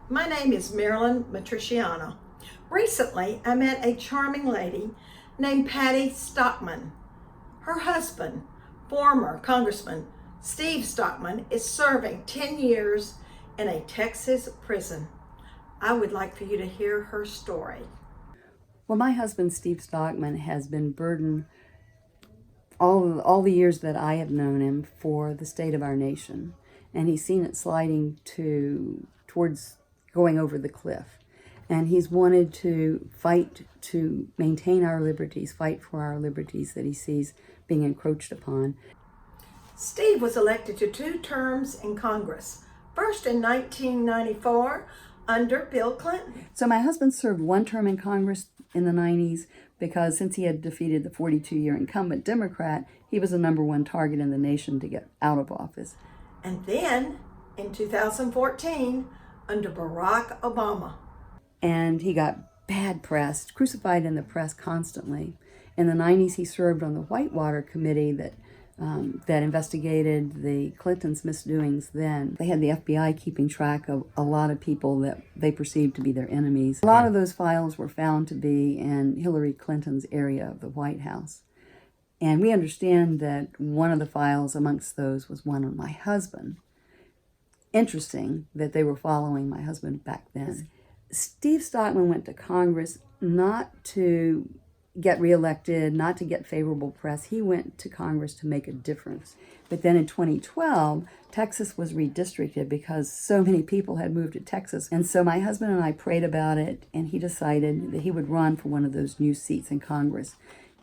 My name is Marilyn Matriciana. Recently, I met a charming lady named Patty Stockman. Her husband, former Congressman Steve Stockman, is serving 10 years in a Texas prison. I would like for you to hear her story. Well, my husband, Steve Stockman, has been burdened all the years that I have known him for the state of our nation. And he's seen it sliding towards going over the cliff. And he's wanted to fight to maintain our liberties, fight for our liberties that he sees being encroached upon. Steve was elected to 2 terms in Congress. First in 1994 under Bill Clinton. So my husband served 1 term in Congress in the 90s because since he had defeated the 42-year incumbent Democrat, he was the #1 target in the nation to get out of office. And then in 2014 under Barack Obama. And he got bad press, crucified in the press constantly. In the 90s, he served on the Whitewater Committee that investigated the Clintons' misdoings then. They had the FBI keeping track of a lot of people that they perceived to be their enemies. A lot of those files were found to be in Hillary Clinton's area of the White House. And we understand that one of the files amongst those was one on my husband. Interesting that they were following my husband back then. Steve Stockman went to Congress not to get reelected, not to get favorable press. He went to Congress to make a difference. But then in 2012, Texas was redistricted because so many people had moved to Texas. And so my husband and I prayed about it, and he decided that he would run for one of those new seats in Congress.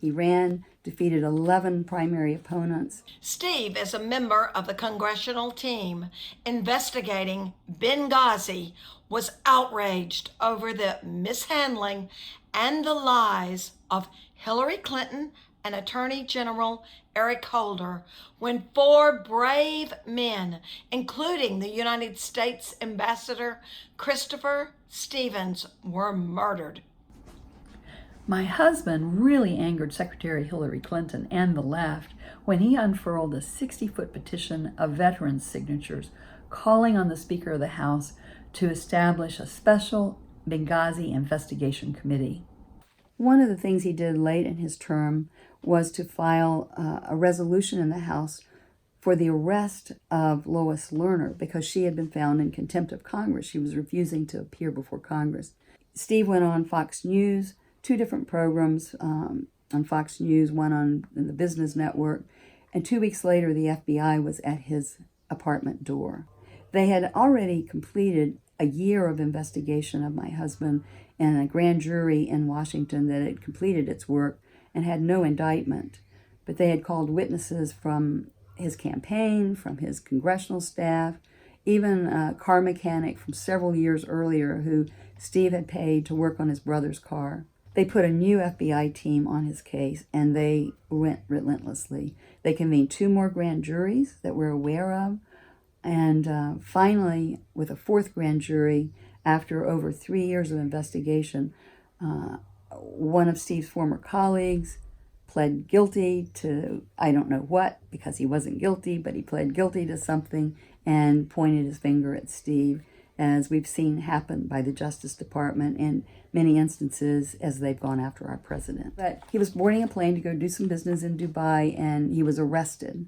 He ran, defeated 11 primary opponents. Steve is a member of the congressional team investigating Benghazi, was outraged over the mishandling and the lies of Hillary Clinton and Attorney General Eric Holder when 4 brave men, including the United States Ambassador Christopher Stevens, were murdered. My husband really angered Secretary Hillary Clinton and the left when he unfurled a 60-foot petition of veterans' signatures calling on the Speaker of the House to establish a special Benghazi investigation committee. One of the things he did late in his term was to file a resolution in the House for the arrest of Lois Lerner because she had been found in contempt of Congress. She was refusing to appear before Congress. Steve went on Fox News, 2 different programs on Fox News, one on the Business Network, and 2 weeks later the FBI was at his apartment door. They had already completed a year of investigation of my husband and a grand jury in Washington that had completed its work and had no indictment. But they had called witnesses from his campaign, from his congressional staff, even a car mechanic from several years earlier who Steve had paid to work on his brother's car. They put a new FBI team on his case, and they went relentlessly. They convened 2 more grand juries that we're aware of, and finally, with a 4th grand jury, after over 3 years of investigation, one of Steve's former colleagues pled guilty to, I don't know what, because he wasn't guilty, but he pled guilty to something and pointed his finger at Steve, as we've seen happen by the Justice Department in many instances as they've gone after our president. But he was boarding a plane to go do some business in Dubai, and he was arrested.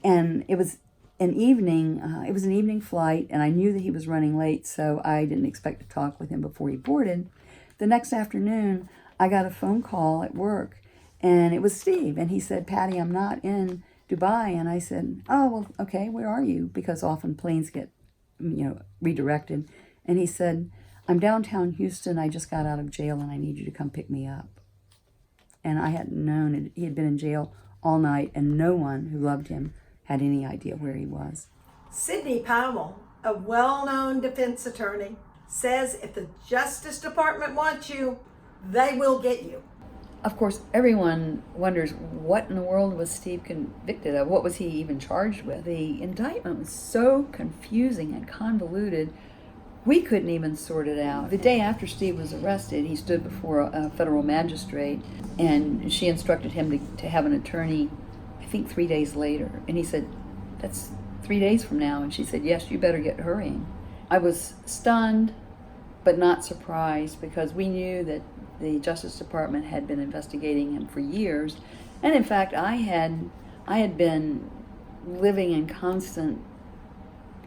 And it was an evening flight, and I knew that he was running late, so I didn't expect to talk with him before he boarded. The next afternoon, I got a phone call at work, and it was Steve, and he said, "Patty, I'm not in Dubai." And I said, "Oh, well, okay, where are you?" Because often planes get redirected. And he said, "I'm downtown Houston. I just got out of jail and I need you to come pick me up." And I hadn't known it. He had been in jail all night, and no one who loved him had any idea where he was. Sidney Powell, a well-known defense attorney, says if the Justice Department wants you, they will get you. Of course, everyone wonders what in the world was Steve convicted of? What was he even charged with? The indictment was so confusing and convoluted, we couldn't even sort it out. The day after Steve was arrested, he stood before a federal magistrate, and she instructed him to have an attorney, I think 3 days later. And he said, "That's 3 days from now." And she said, "Yes, you better get hurrying." I was stunned, but not surprised, because we knew that the Justice Department had been investigating him for years. And in fact, I had been living in constant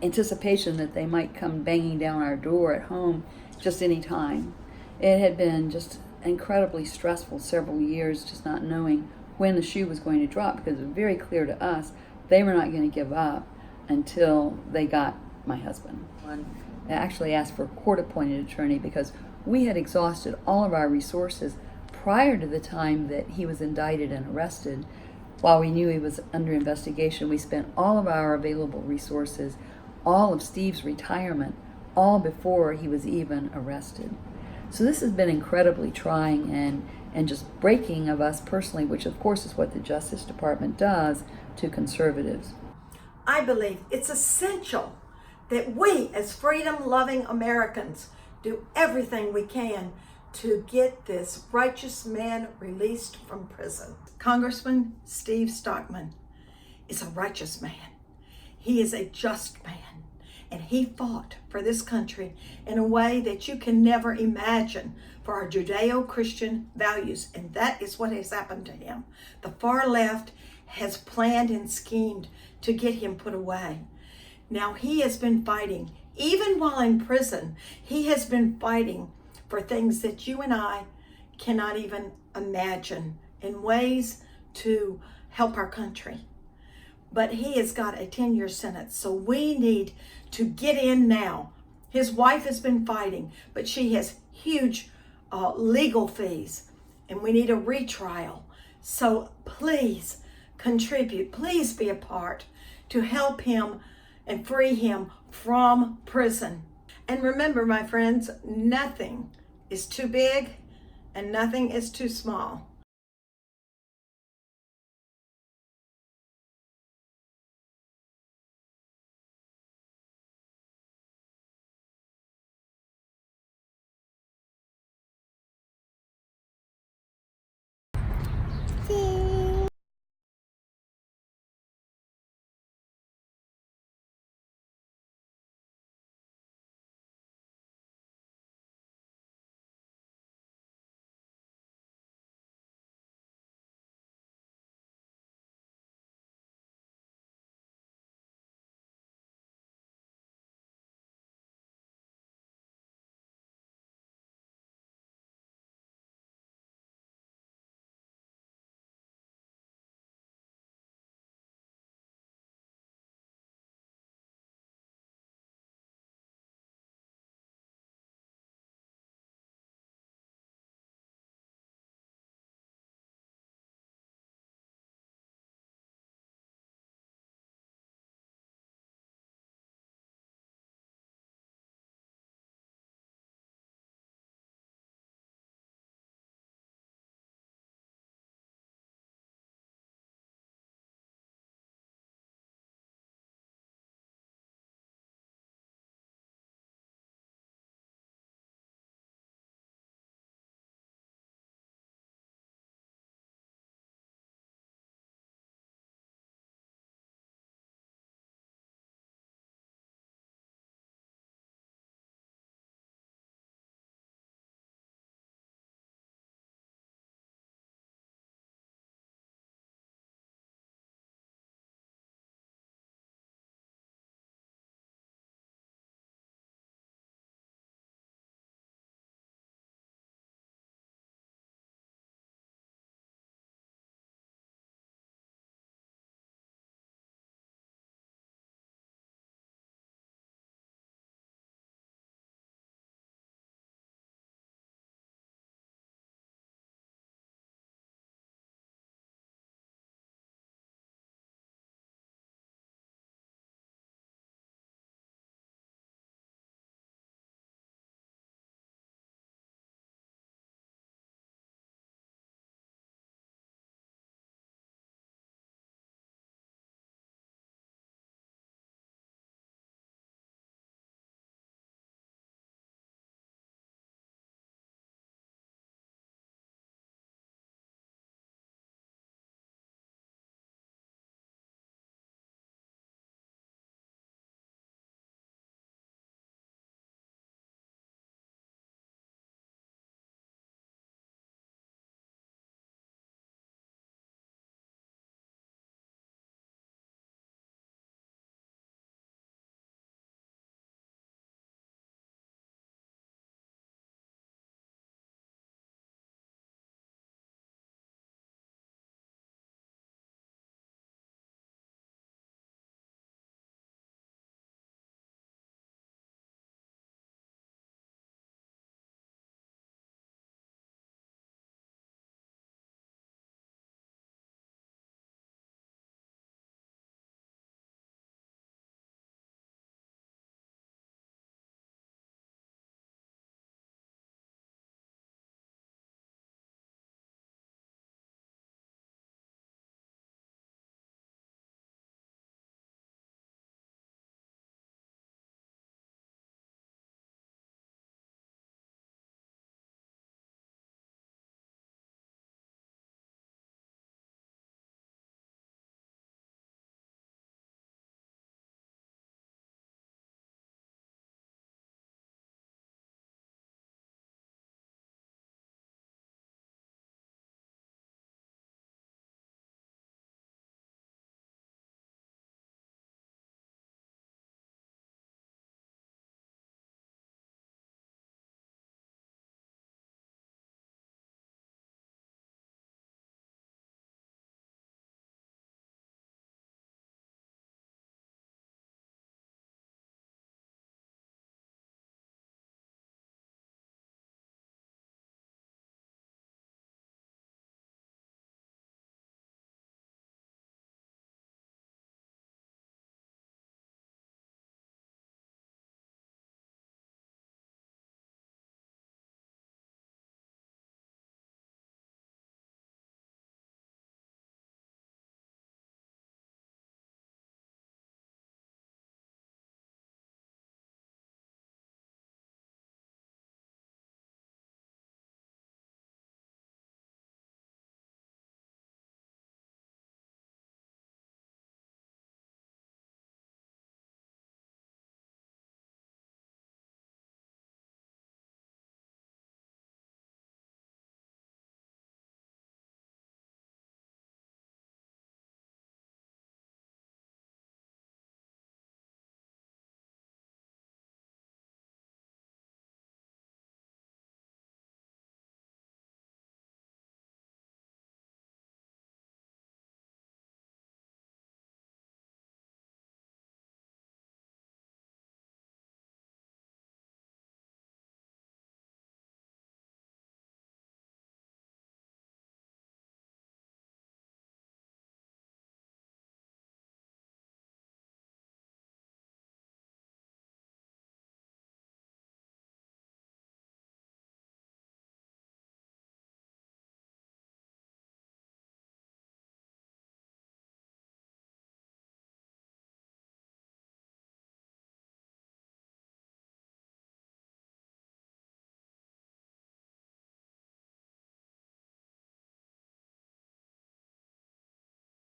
anticipation that they might come banging down our door at home just any time. It had been just incredibly stressful several years, just not knowing when the shoe was going to drop, because it was very clear to us they were not going to give up until they got my husband. I actually asked for a court-appointed attorney because we had exhausted all of our resources prior to the time that he was indicted and arrested. While we knew he was under investigation, we spent all of our available resources, all of Steve's retirement, all before he was even arrested. So this has been incredibly trying and just breaking of us personally, which of course is what the Justice Department does to conservatives. I believe it's essential that we, as freedom-loving Americans, do everything we can to get this righteous man released from prison. Congressman Steve Stockman is a righteous man. He is a just man, and he fought for this country in a way that you can never imagine, for our Judeo-Christian values, and that is what has happened to him. The far left has planned and schemed to get him put away. Now he has been fighting, even while in prison, he has been fighting for things that you and I cannot even imagine, in ways to help our country. But he has got a 10-year sentence, so we need to get in now. His wife has been fighting, but she has huge legal fees, and we need a retrial. So please contribute, please be a part to help him and free him from prison. And remember, my friends, nothing is too big and nothing is too small.